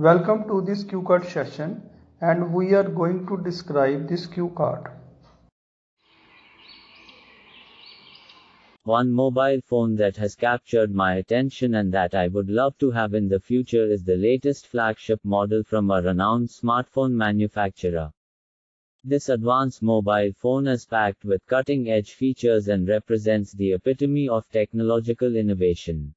Welcome to this cue card session, and we are going to describe this cue card. One mobile phone that has captured my attention and that I would love to have in the future is the latest flagship model from a renowned smartphone manufacturer. This advanced mobile phone is packed with cutting-edge features and represents the epitome of technological innovation.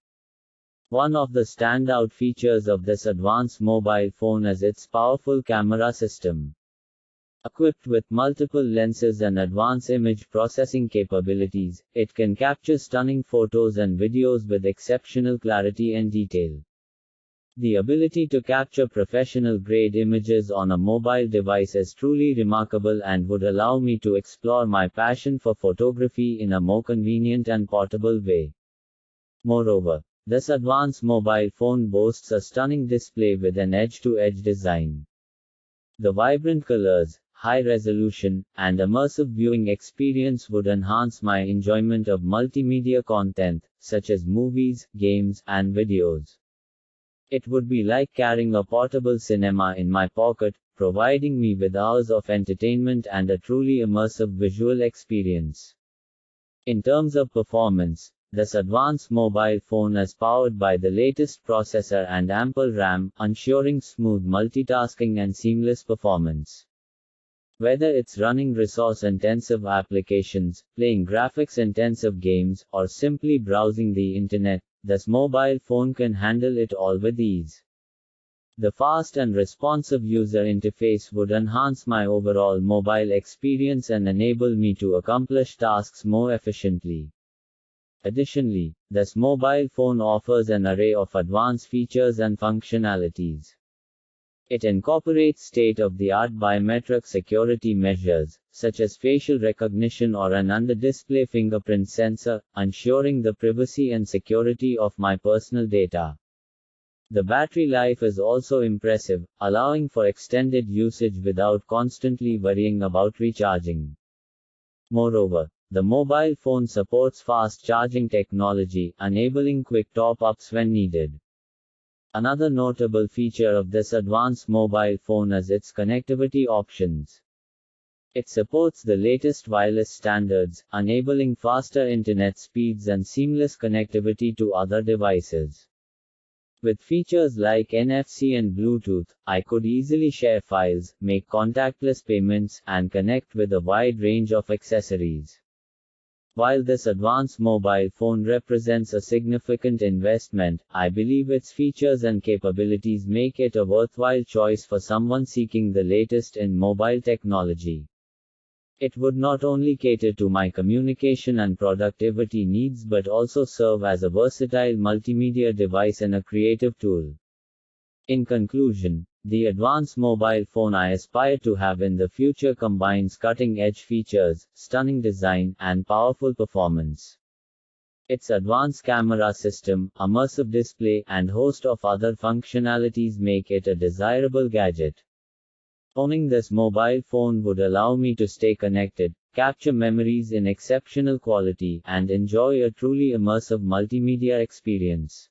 One of the standout features of this advanced mobile phone is its powerful camera system. Equipped with multiple lenses and advanced image processing capabilities, it can capture stunning photos and videos with exceptional clarity and detail. The ability to capture professional-grade images on a mobile device is truly remarkable and would allow me to explore my passion for photography in a more convenient and portable way. Moreover, this advanced mobile phone boasts a stunning display with an edge-to-edge design. The vibrant colors, high resolution, and immersive viewing experience would enhance my enjoyment of multimedia content, such as movies, games, and videos. It would be like carrying a portable cinema in my pocket, providing me with hours of entertainment and a truly immersive visual experience. In terms of performance, this advanced mobile phone is powered by the latest processor and ample RAM, ensuring smooth multitasking and seamless performance. Whether it's running resource-intensive applications, playing graphics-intensive games, or simply browsing the internet, this mobile phone can handle it all with ease. The fast and responsive user interface would enhance my overall mobile experience and enable me to accomplish tasks more efficiently. Additionally, this mobile phone offers an array of advanced features and functionalities. It incorporates state-of-the-art biometric security measures, such as facial recognition or an under-display fingerprint sensor, ensuring the privacy and security of my personal data. The battery life is also impressive, allowing for extended usage without constantly worrying about recharging. Moreover, the mobile phone supports fast charging technology, enabling quick top-ups when needed. Another notable feature of this advanced mobile phone is its connectivity options. It supports the latest wireless standards, enabling faster internet speeds and seamless connectivity to other devices. With features like NFC and Bluetooth, I could easily share files, make contactless payments, and connect with a wide range of accessories. While this advanced mobile phone represents a significant investment, I believe its features and capabilities make it a worthwhile choice for someone seeking the latest in mobile technology. It would not only cater to my communication and productivity needs but also serve as a versatile multimedia device and a creative tool. In conclusion, the advanced mobile phone I aspire to have in the future combines cutting-edge features, stunning design, and powerful performance. Its advanced camera system, immersive display, and host of other functionalities make it a desirable gadget. Owning this mobile phone would allow me to stay connected, capture memories in exceptional quality, and enjoy a truly immersive multimedia experience.